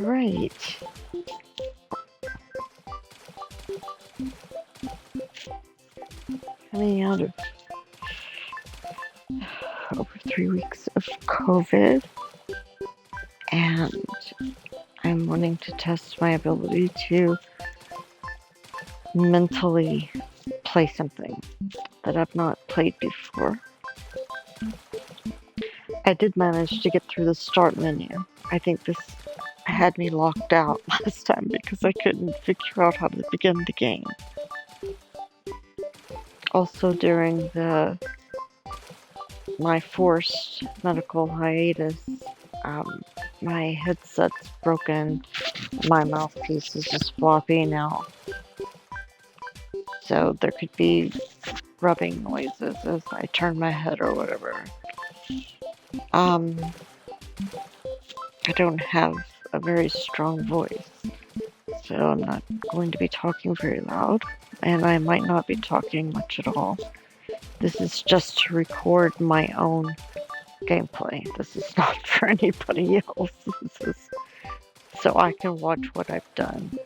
Right. Coming out of over 3 weeks of COVID, and I'm wanting to test my ability to mentally play something that I've not played before. I did manage to get through the start menu. I think this had me locked out last time because I couldn't figure out how to begin the game. Also, during my forced medical hiatus, my headset's broken. My mouthpiece is just floppy now. So there could be rubbing noises as I turn my head or whatever. I don't have a very strong voice, so I'm not going to be talking very loud, and I might not be talking much at all. This is just to record my own gameplay. This is not for anybody else. This is so I can watch what I've done.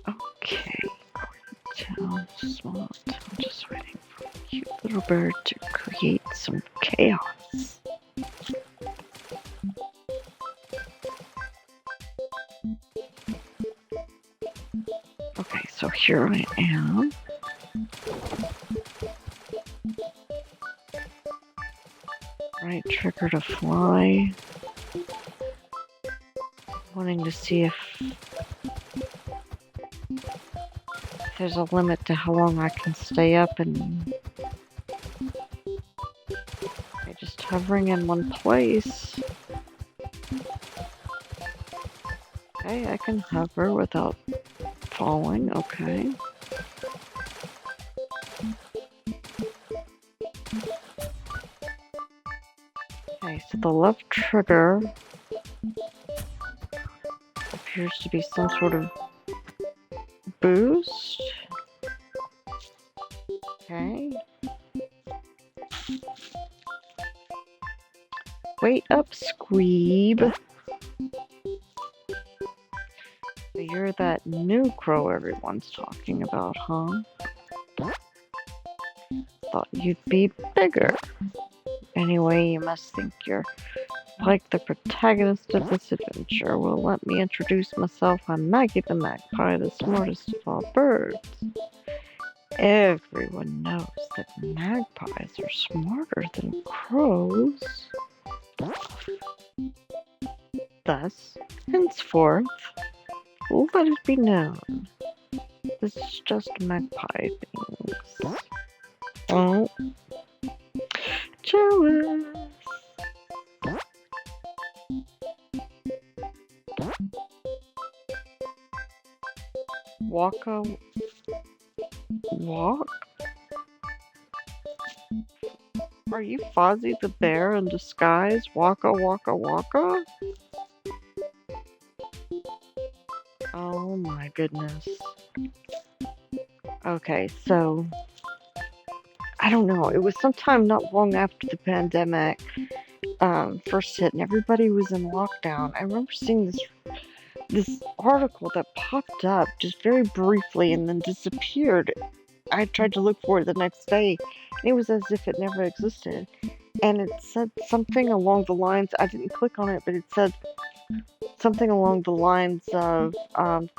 Okay, town, small town, just waiting for a cute little bird to create some chaos. Okay, so here I am. Right trigger to fly. Wanting to see if there's a limit to how long I can stay up, and just hovering in one place. Okay, I can hover without falling, okay. Okay, so the left trigger appears to be some sort of boost. Okay. Wait up, Squeeb. So you're that new crow everyone's talking about, huh? Thought you'd be bigger. Anyway, you must think you're like the protagonist of this adventure. Well, let me introduce myself. I'm Maggie the Magpie, the smartest of all birds. Everyone knows that magpies are smarter than crows. Thus, henceforth, let it be known, this is just magpie things. Oh, jealous. Waka walk? Are you Fozzie the bear in disguise? Waka waka waka? Oh my goodness. Okay, so I don't know. It was sometime not long after the pandemic first hit and everybody was in lockdown. I remember seeing this article that popped up just very briefly and then disappeared. I tried to look for it the next day, and it was as if it never existed. And it said something along the lines, I didn't click on it, but it said something along the lines of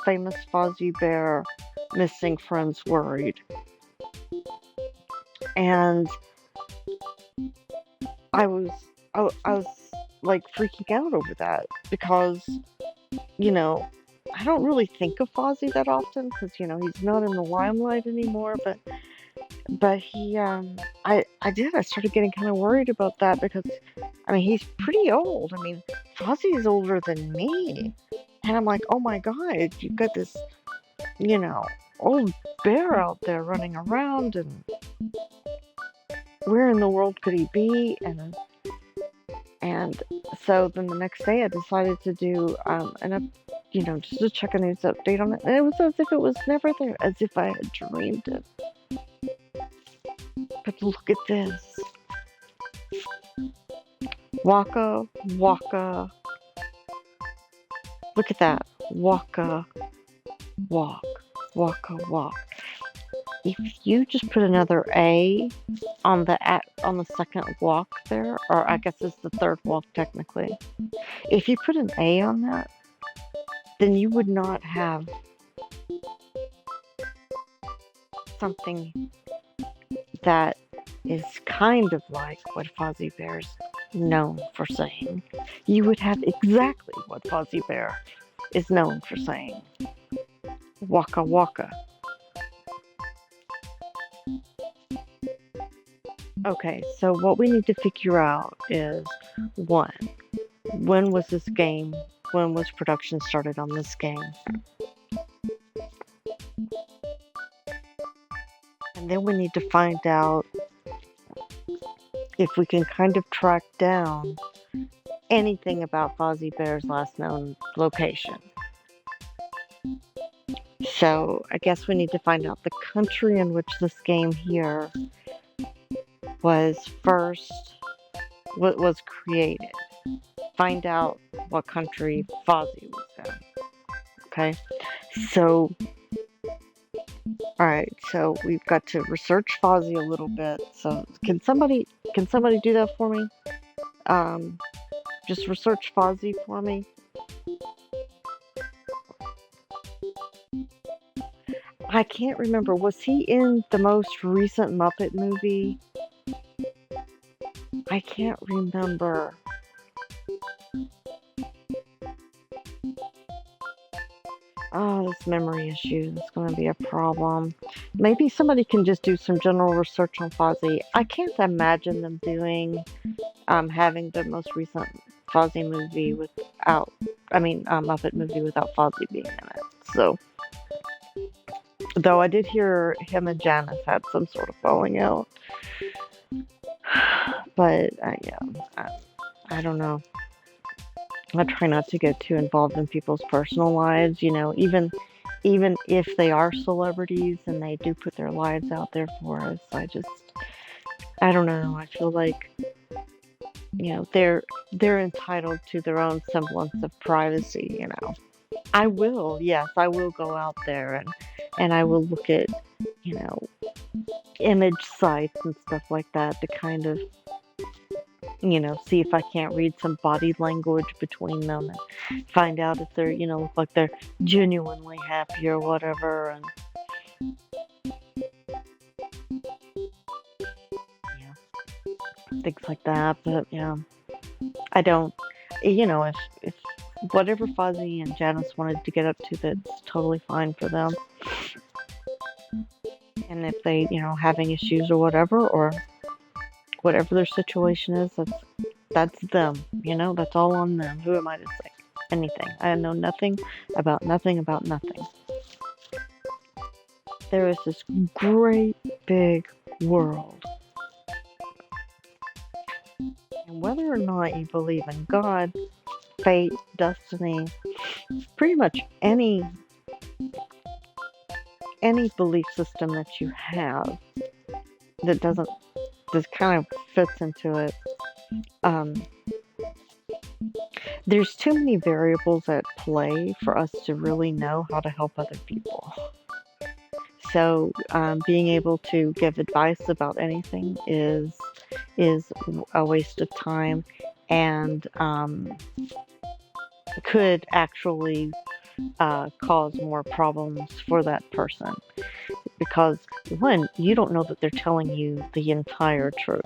famous Fozzie Bear missing friends worried. And I was like freaking out over that because, you know, I don't really think of Fozzie that often because, you know, he's not in the limelight anymore, but he, I started getting kind of worried about that because, I mean, he's pretty old. I mean, Fozzie's older than me. And I'm like, oh my God, you've got this, you know, old bear out there running around, and where in the world could he be? And so then the next day I decided to do, just to check a news update on it. And it was as if it was never there, as if I had dreamed it. But look at this. Waka, waka. Look at that. Waka, walk. Waka, walk. If you just put another A on the second walk there, or I guess it's the third walk technically. If you put an A on that, then you would not have something that is kind of like what Fozzie Bear's known for saying. You would have exactly what Fozzie Bear is known for saying. Waka waka. Okay, so what we need to figure out is one, when was this game, when was production started on this game? And then we need to find out if we can kind of track down anything about Fozzie Bear's last known location. So I guess we need to find out the country in which this game here was created. Find out what country Fozzie was in. Okay, so all right, so we've got to research Fozzie a little bit. So can somebody do that for me? Just research Fozzie for me. I can't remember. Was he in the most recent Muppet movie? I can't remember. Oh, this memory issue is going to be a problem. Maybe somebody can just do some general research on Fozzie. I can't imagine them doing, having the most recent Fozzie movie Muppet movie without Fozzie being in it. So, though I did hear him and Janice had some sort of falling out. But, I don't know. I try not to get too involved in people's personal lives, even if they are celebrities and they do put their lives out there for us. I don't know. I feel like, they're entitled to their own semblance of privacy. I will go out there and I will look at, image sites and stuff like that to kind of, see if I can't read some body language between them and find out if they're, look like they're genuinely happy or whatever. And things like that. But I don't, if whatever Fozzie and Janice wanted to get up to, that's totally fine for them. And if they, having issues or whatever their situation is, that's them, that's all on them. Who am I to say anything? I know nothing about nothing. There is this great big world. And whether or not you believe in God, fate, destiny, pretty much any belief system that you have that kind of fits into it, there's too many variables at play for us to really know how to help other people. So being able to give advice about anything is a waste of time, and could actually cause more problems for that person. Because, one, you don't know that they're telling you the entire truth.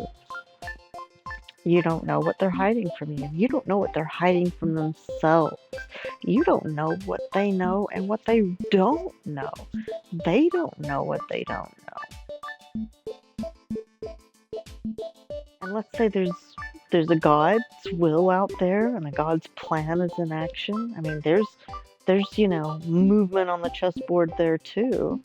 You don't know what they're hiding from you. You don't know what they're hiding from themselves. You don't know what they know and what they don't know. They don't know what they don't know. And let's say there's a God's will out there and a God's plan is in action. I mean, there's movement on the chessboard there too.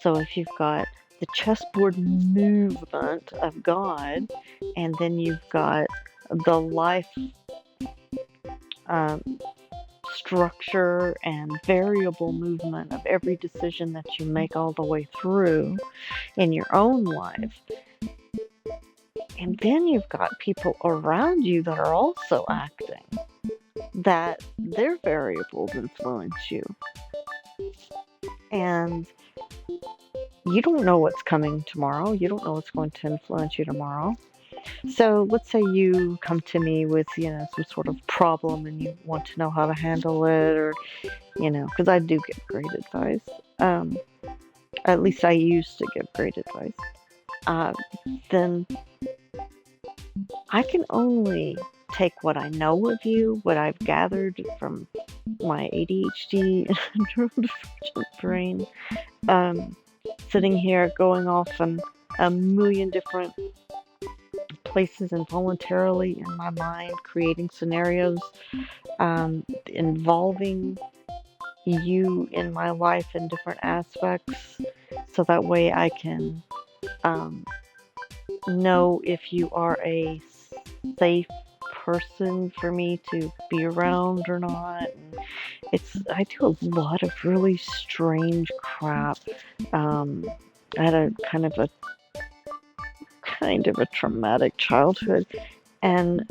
So if you've got the chessboard movement of God, and then you've got the life structure and variable movement of every decision that you make all the way through in your own life, And then you've got people around you that are also acting, that their variables influence you. And you don't know what's coming tomorrow. You don't know what's going to influence you tomorrow. So let's say you come to me with, some sort of problem and you want to know how to handle it, or, because I do give great advice. Um, at least I used to give great advice. Uh, then I can only take what I know of you, what I've gathered from my ADHD and neurodivergent brain, um, sitting here going off on a million different places involuntarily in my mind, creating scenarios involving you in my life in different aspects, so that way I can um, know if you are a safe person for me to be around or not. And I do a lot of really strange crap. I had a kind of a traumatic childhood, and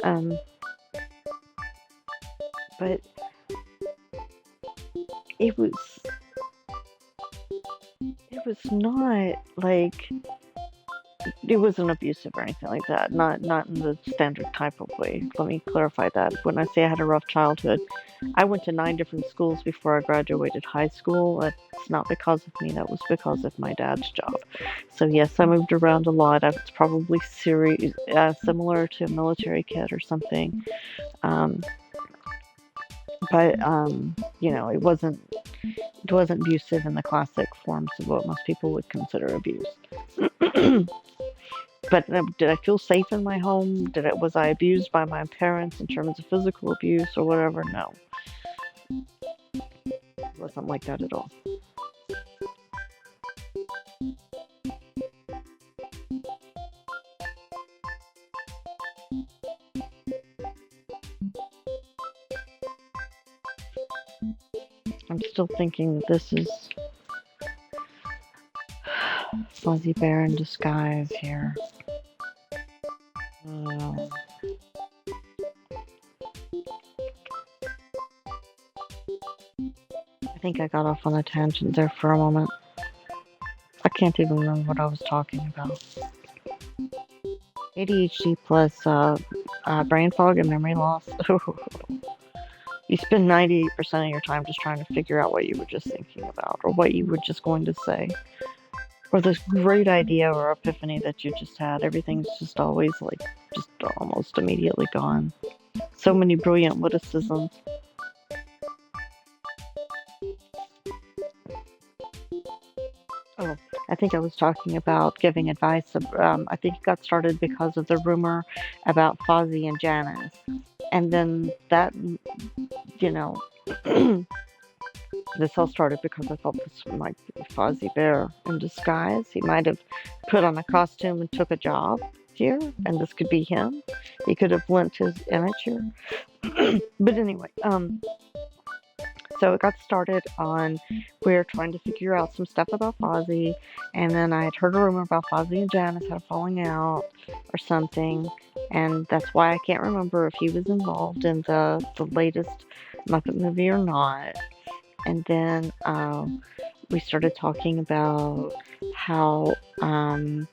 but it was not like it wasn't abusive or anything like that. Not in the standard type of way. Let me clarify that. When I say I had a rough childhood, I went to 9 different schools before I graduated high school. That's not because of me. That was because of my dad's job. So yes, I moved around a lot. It's probably similar to a military kid or something. But it wasn't abusive in the classic forms of what most people would consider abuse. But did I feel safe in my home? Was I abused by my parents in terms of physical abuse or whatever? No. It wasn't like that at all. I'm still thinking that this is Fuzzy Bear in disguise here. I think I got off on a tangent there for a moment. I can't even remember what I was talking about. ADHD plus brain fog and memory loss. You spend 98% of your time just trying to figure out what you were just thinking about, or what you were just going to say, or this great idea or epiphany that you just had. Everything's just always just almost immediately gone. So many brilliant witticisms. Oh, I think I was talking about giving advice. I think it got started because of the rumor about Fozzie and Janice. And then that, this all started because I thought this might be Fozzie Bear in disguise. He might have put on a costume and took a job here, and this could be him. He could have lent his image here. But anyway, so it got started on, we were trying to figure out some stuff about Fozzie, and then I had heard a rumor about Fozzie and Janice had a falling out or something, and that's why I can't remember if he was involved in the latest Muppet movie or not. And then we started talking about how, who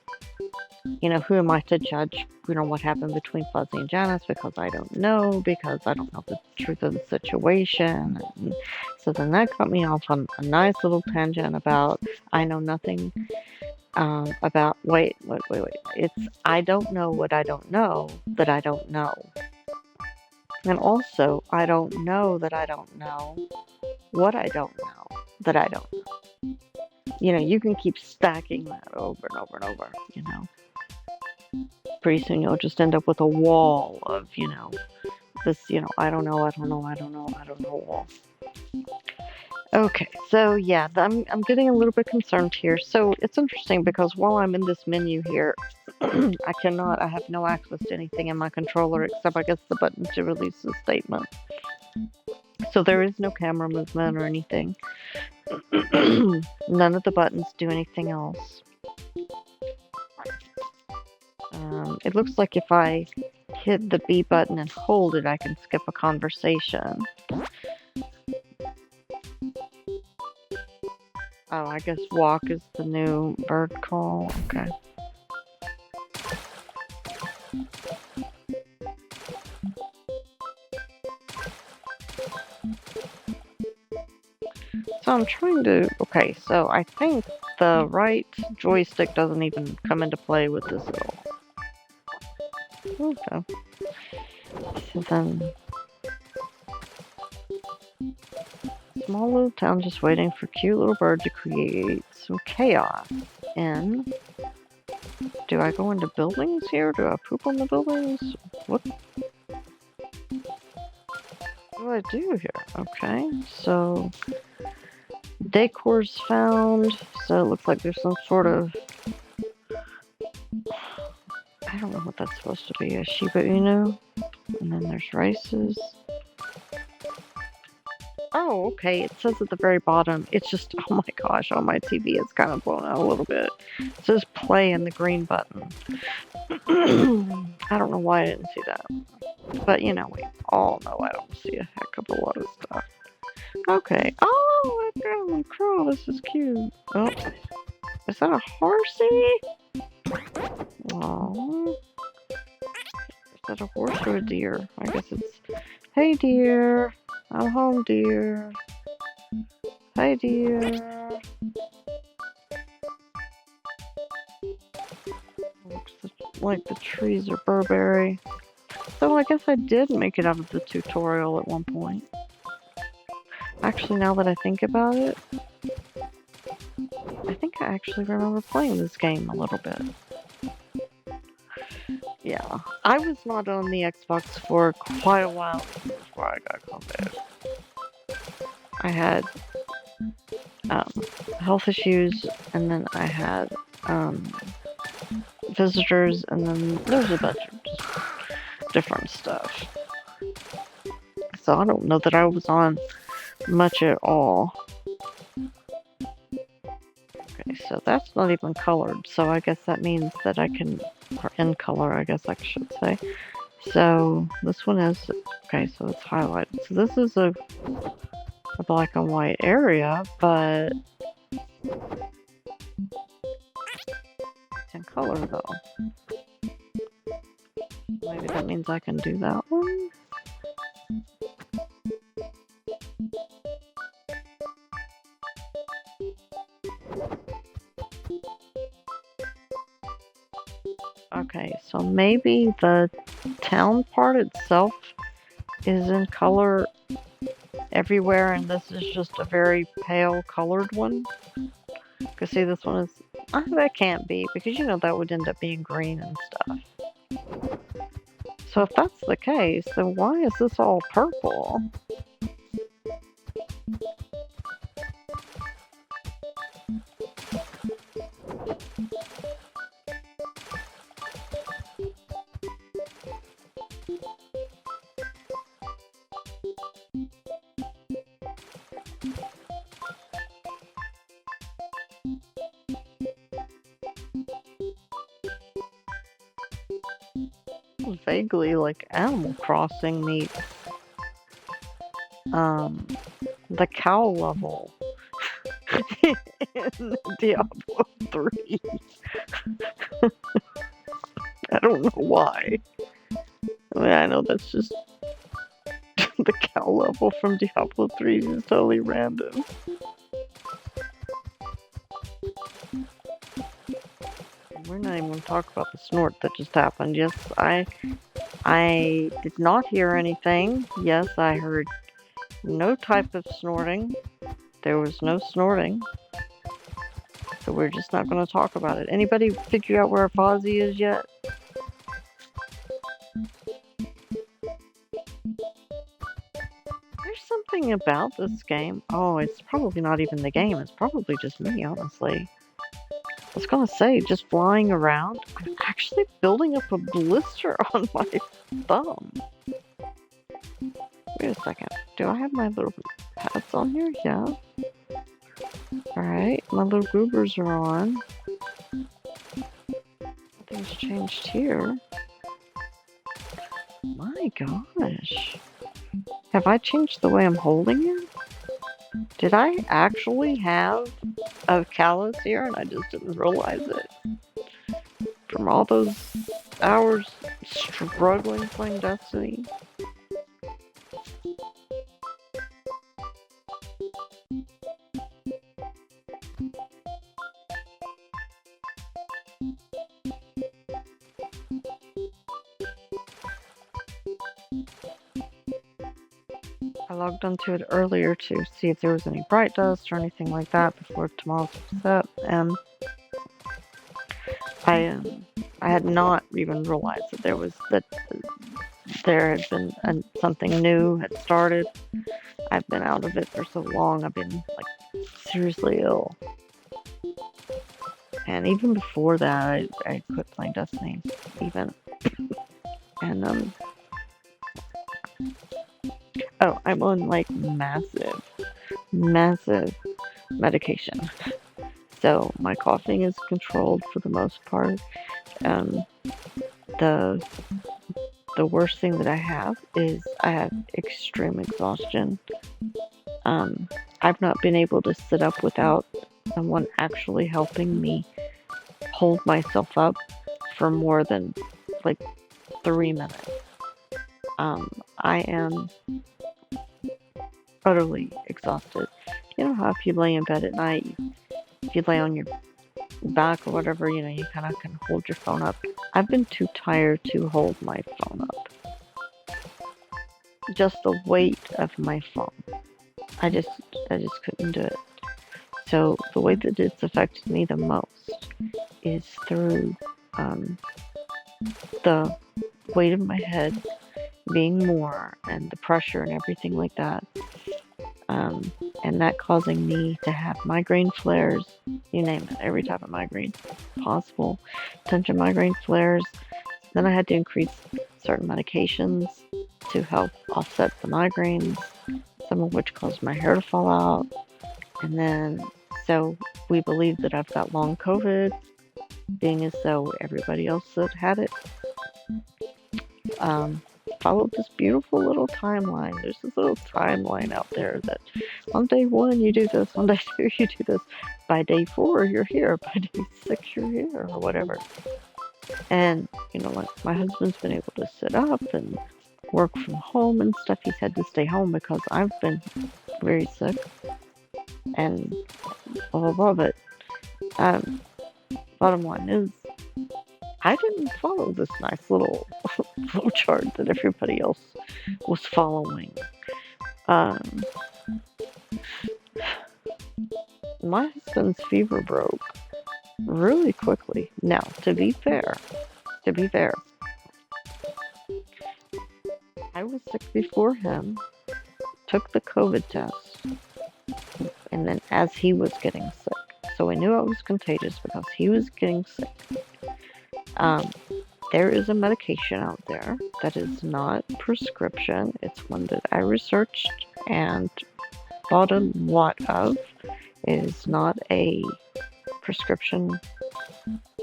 am I to judge, what happened between Fuzzy and Janice, because I don't know the truth of the situation. And so then that got me off on a nice little tangent about I know nothing about, wait. It's I don't know what I don't know that I don't know. And also, I don't know that I don't know what I don't know that I don't know. You can keep stacking that over and over and over, Pretty soon you'll just end up with a wall of, this, I don't know wall. Okay, so yeah, I'm getting a little bit concerned here. So it's interesting because while I'm in this menu here, I have no access to anything in my controller except, I guess, the button to release the statement. So there is no camera movement or anything. None of the buttons do anything else. It looks like if I hit the B button and hold it, I can skip a conversation. Oh, I guess walk is the new bird call. Okay. So I'm trying to... Okay, so I think the right joystick doesn't even come into play with this at all. Okay. So then... Small little town just waiting for cute little bird to create some chaos. And... Do I go into buildings here? Do I poop on the buildings? What do I do here? Okay, so... Decor's found, so it looks like there's some sort of... I don't know what that's supposed to be, a Shiba Inu? And then there's rices. Oh, okay, it says at the very bottom, it's just, oh my gosh, on my TV it's kind of blown out a little bit. It says play in the green button. I don't know why I didn't see that. But, you know, we all know I don't see a heck of a lot of stuff. Okay. Oh, a Crowin crow. This is cute. Oh, is that a horsey? Oh, is that a horse or a deer? I guess it's. Hey, dear. I'm home, dear. Hi, dear. Looks like the trees are Burberry. So I guess I did make it out of the tutorial at one point. Actually, now that I think about it, I think I actually remember playing this game a little bit. Yeah, I was not on the Xbox for quite a while before I got COVID. I had health issues, and then I had visitors, and then there was a bunch of just different stuff. So I don't know that I was on much at all. Okay, so that's not even colored, so I guess that means that I can, or in color, I guess I should say. So this one is, okay, so it's highlighted. So this is a black and white area, but it's in color though. Maybe that means I can do that one? Okay, so maybe the town part itself is in color everywhere, and this is just a very pale colored one. Because see, this one is... that can't be, because you know that would end up being green and stuff. So if that's the case, then why is this all purple? Vaguely like Animal Crossing meets the cow level in Diablo 3. I don't know why. I mean, I know that's just the cow level from Diablo 3 is totally random. We're not even going to talk about the snort that just happened. Yes, I did not hear anything. Yes, I heard no type of snorting. There was no snorting. So we're just not going to talk about it. Anybody figure out where Fozzie is yet? There's something about this game. Oh, it's probably not even the game. It's probably just me, honestly. I was gonna say, just flying around. I'm actually building up a blister on my thumb. Wait a second. Do I have my little pads on here? Yeah. Alright, my little goobers are on. Nothing's changed here. My gosh. Have I changed the way I'm holding it? Did I actually have a callus here and I just didn't realize it? From all those hours struggling playing Destiny? I logged onto it earlier to see if there was any bright dust or anything like that before tomorrow's set, and I had not even realized that there had been something new had started. I've been out of it for so long. I've been like seriously ill, and even before that, I quit playing Destiny. Even and oh, I'm on like massive medication. So my coughing is controlled for the most part. Um, the the worst thing that I have is I have extreme exhaustion. I've not been able to sit up without someone actually helping me hold myself up for more than like 3 minutes. I am utterly exhausted. You know how if you lay in bed at night, if you lay on your back or whatever, you kind of can hold your phone up. I've been too tired to hold my phone up. Just the weight of my phone. I just couldn't do it. So the way that it's affected me the most is through the weight of my head being more and the pressure and everything like that. And that causing me to have migraine flares, you name it, every type of migraine possible. Tension migraine flares. Then I had to increase certain medications to help offset the migraines, some of which caused my hair to fall out. And then, so we believe that I've got long COVID, being as though everybody else that had it followed this beautiful little timeline. There's this little timeline out there that on day 1 you do this, on day 2 you do this, by day 4 you're here, by day 6 you're here, or whatever. And, like my husband's been able to sit up and work from home and stuff. He's had to stay home because I've been very sick and blah blah blah. But bottom line is, I didn't follow this nice little flowchart that everybody else was following. My husband's fever broke really quickly. Now, to be fair, I was sick before him, took the COVID test, and then as he was getting sick. So I knew I was contagious because he was getting sick. There is a medication out there that is not prescription. It's one that I researched and bought a lot of. It is not a prescription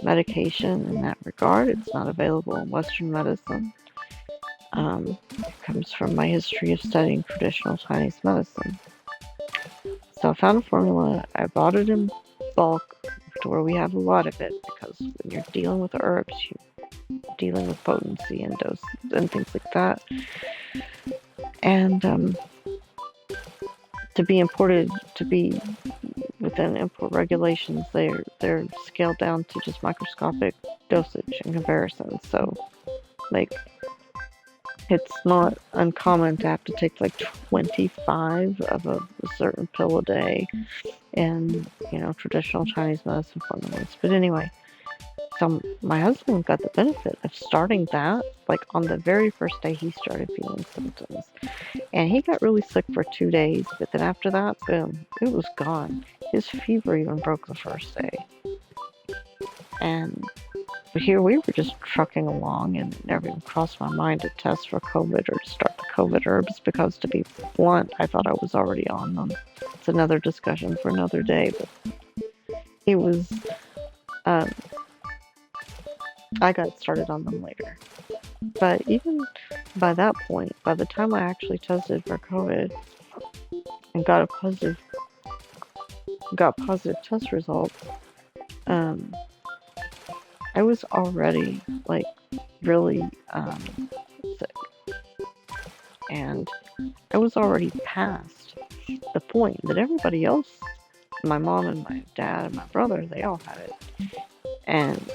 medication in that regard. It's not available in Western medicine. It comes from my history of studying traditional Chinese medicine. So I found a formula. I bought it in bulk to where we have a lot of it, because when you're dealing with herbs, you're dealing with potency and dose and things like that. And to be within import regulations, they're scaled down to just microscopic dosage in comparison. So, like, it's not uncommon to have to take like 25 of a certain pill a day in, traditional Chinese medicine formulas. But anyway, so my husband got the benefit of starting that like on the very first day he started feeling symptoms. And he got really sick for 2 days, but then after that, boom, it was gone. His fever even broke the first day. And here we were just trucking along, and it never even crossed my mind to test for COVID or to start the COVID herbs, because to be blunt, I thought I was already on them. It's another discussion for another day, but it was I got started on them later. But even by that point, by the time I actually tested for COVID and got positive test results, um, I was already like really sick, and I was already past the point that everybody else, my mom and my dad and my brother, they all had it, and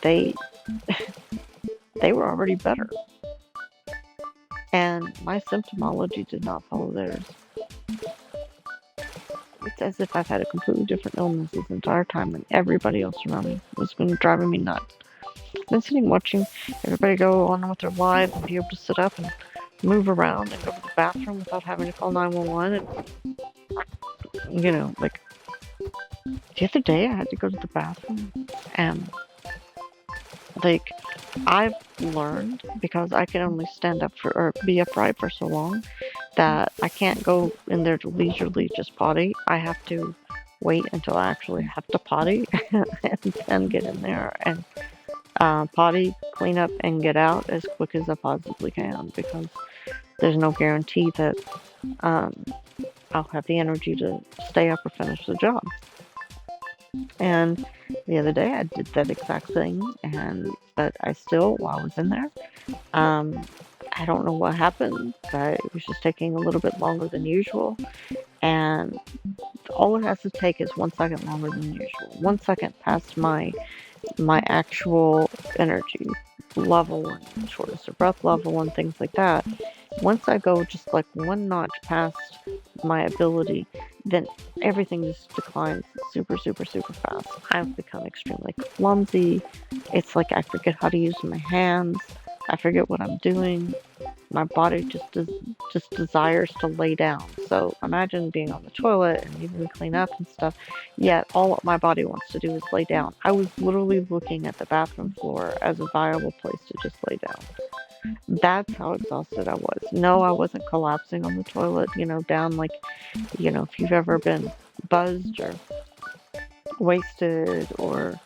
they they were already better, and my symptomology did not follow theirs. It's as if I've had a completely different illness this entire time, and everybody else around me was been driving me nuts. I've been sitting watching everybody go on with their lives and be able to sit up and move around and go to the bathroom without having to call 911. And like the other day, I had to go to the bathroom, and like I've learned, because I can only stand up for or be upright for so long, that I can't go in there to leisurely just potty. I have to wait until I actually have to potty and then get in there and potty, clean up, and get out as quick as I possibly can, because there's no guarantee that um, I'll have the energy to stay up or finish the job. And the other day I did that exact thing, but I still, while I was in there, um, I don't know what happened, but it was just taking a little bit longer than usual. And all it has to take is 1 second longer than usual. 1 second past my actual energy level and shortness of breath level and things like that. Once I go just like one notch past my ability, then everything just declines super, super, super fast. I've become extremely clumsy. It's like I forget how to use my hands. I forget what I'm doing. My body just desires to lay down. So imagine being on the toilet and needing to clean up and stuff. Yet all my body wants to do is lay down. I was literally looking at the bathroom floor as a viable place to just lay down. That's how exhausted I was. No, I wasn't collapsing on the toilet, down like, if you've ever been buzzed or wasted or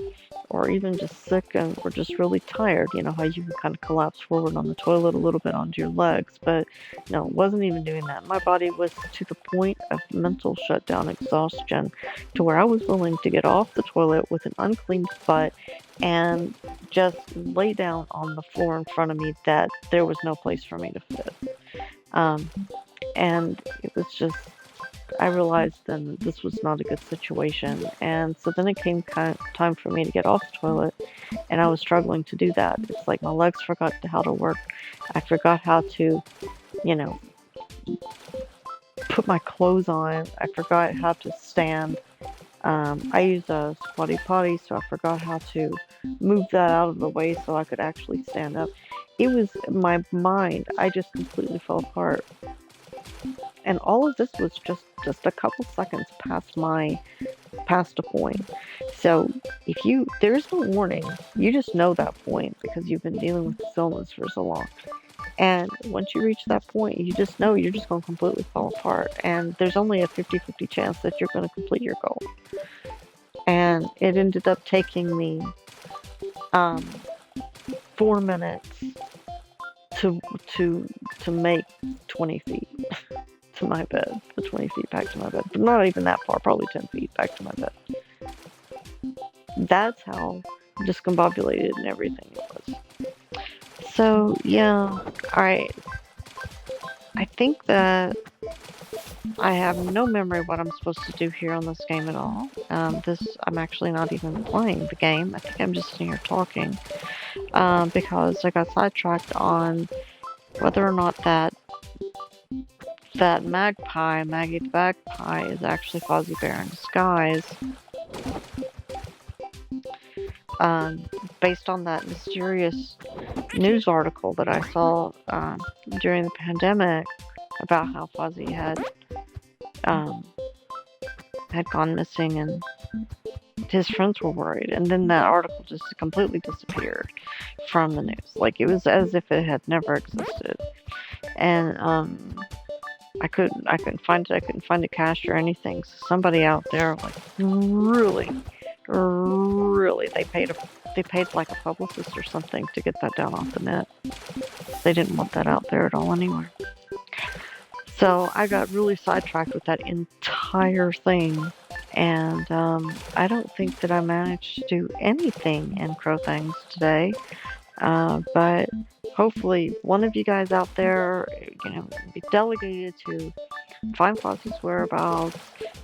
even just sick and or just really tired, how you can kind of collapse forward on the toilet a little bit onto your legs. But no, it wasn't even doing that. My body was to the point of mental shutdown exhaustion, to where I was willing to get off the toilet with an unclean butt and just lay down on the floor in front of me, that there was no place for me to fit. Um, and it was just, I realized then that this was not a good situation. And so then it came time for me to get off the toilet, and I was struggling to do that. It's like my legs forgot how to work. I forgot how to, you know, put my clothes on. I forgot how to stand. I use a squatty potty, so I forgot how to move that out of the way so I could actually stand up. It was my mind. I just completely fell apart. And all of this was just a couple seconds past a point. So there's no warning. You just know that point because you've been dealing with this illness for so long. And once you reach that point, you just know you're just going to completely fall apart. And there's only a 50-50 chance that you're going to complete your goal. And it ended up taking me 4 minutes to make 20 feet to my bed, the 20 feet back to my bed, but not even that far, probably 10 feet back to my bed. That's how discombobulated and everything it was. So yeah, I think that I have no memory of what I'm supposed to do here on this game at all. I'm actually not even playing the game. I think I'm just sitting here talking because I got sidetracked on whether or not that Maggie the magpie, is actually Fozzie Bear in disguise. Based on that mysterious news article that I saw during the pandemic about how Fozzie had gone missing and his friends were worried, and then that article just completely disappeared from the news. Like it was as if it had never existed. And I couldn't find it. I couldn't find a cache or anything. So somebody out there like really Really, they paid like a publicist or something to get that down off the net. They didn't want that out there at all anyway. So I got really sidetracked with that entire thing, and I don't think that I managed to do anything in Thangs today. But hopefully, one of you guys out there, be delegated to find Fozzie's whereabouts,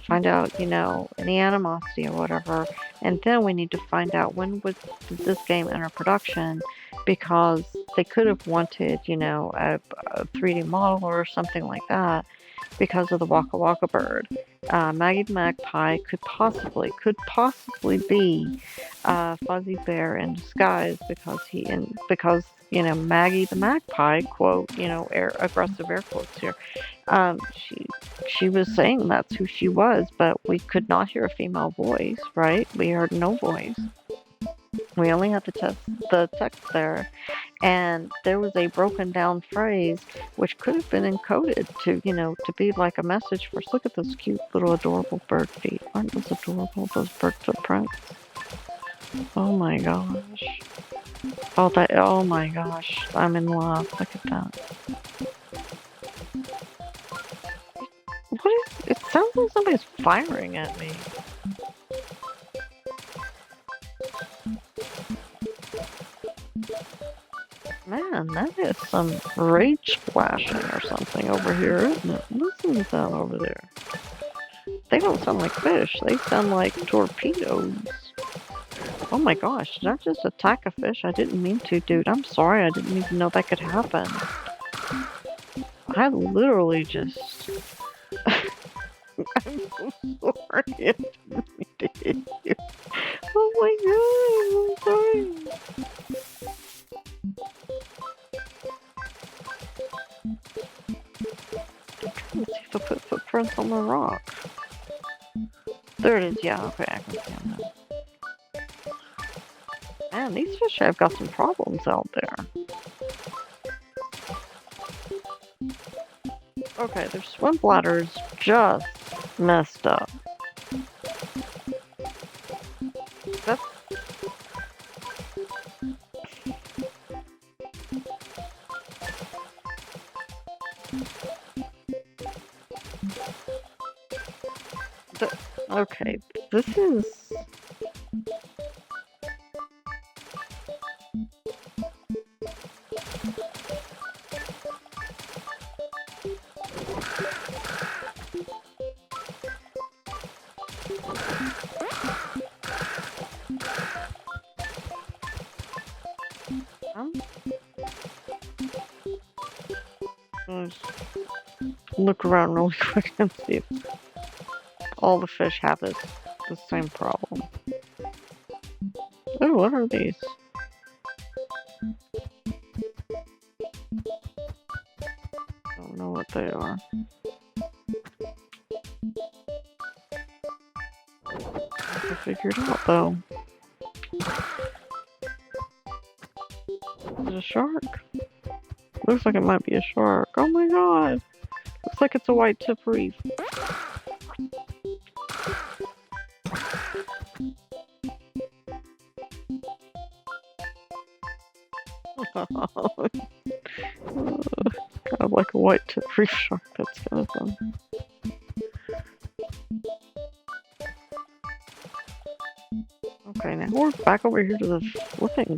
find out, any animosity or whatever, and then we need to find out when was this game enter production, because they could have wanted, a 3D model or something like that because of the Waka Waka bird. Maggie the Magpie could possibly be Fuzzy Bear in disguise, because Maggie the Magpie, quote, aggressive air quotes here. She was saying that's who she was, but we could not hear a female voice, right? We heard no voice. We only had the text there, and there was a broken down phrase which could have been encoded to be like a message for us. Look at those cute little adorable bird feet. Aren't those adorable, those bird footprints? Oh my gosh. Oh my gosh. I'm in love. Look at that. It sounds like somebody's firing at me. Man, that is some rage splashing or something over here, isn't it? Listen to that over there. They don't sound like fish, they sound like torpedoes. Oh my gosh, did I just attack a fish? I didn't mean to, dude. I'm sorry, I didn't even know that could happen. I literally just... I'm so sorry, I didn't mean to hit you. Oh my god, I'm sorry. Let's see if I put footprints on the rock. There it is, yeah, okay, I can see them now. Man, these fish have got some problems out there. Okay, their swim bladder's just messed up. That's... Okay, this is... Let's look around really quick and see if all the fish have the same problem. Oh, what are these? Don't know what they are. I have to figure it out though. Is it a shark? Looks like it might be a shark. Oh my god! Looks like it's a white tip reef. Kind of like a white tip reef shark. That's kind of fun. Okay, now we're back over here to the flipping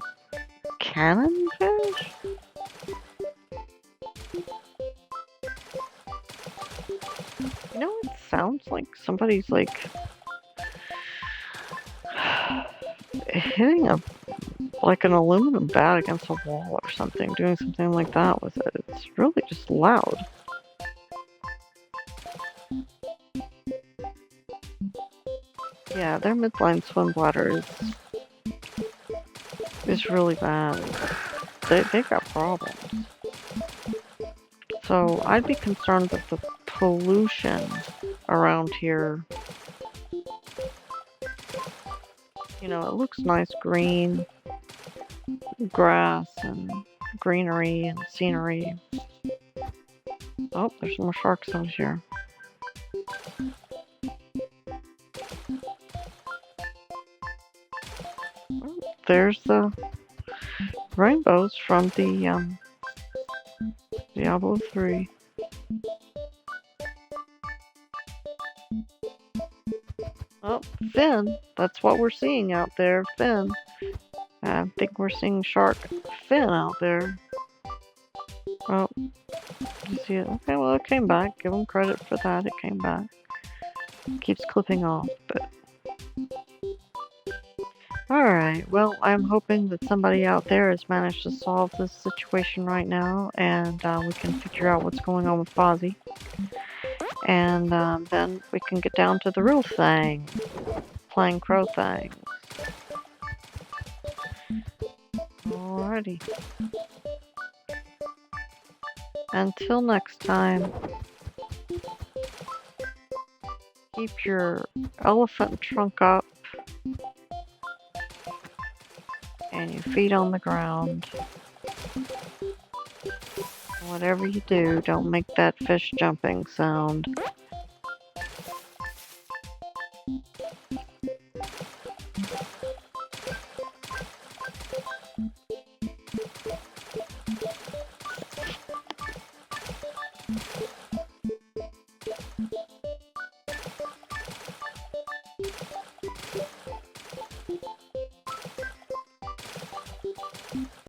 cannon fish? You know, it sounds like somebody's like hitting like an aluminum bat against a wall or something, doing something like that with it. It's really just loud. Yeah, their midline swim bladder is really bad. They've got problems. So I'd be concerned with the pollution around here. You know, it looks nice green grass and greenery and scenery. Oh, there's more sharks out here. there's the rainbows from the Diablo 3. Oh, Finn. That's what we're seeing out there, Finn. I think we're seeing Shark Finn out there. Oh, you see it? Okay, well, it came back. Give him credit for that. It came back. Keeps clipping off, but... Alright, well, I'm hoping that somebody out there has managed to solve this situation right now, and we can figure out what's going on with Fozzie. And then we can get down to the real thing, playing Crow Thangs. Alrighty. Until next time, keep your elephant trunk up and your feet on the ground. Whatever you do, don't make that fish jumping sound.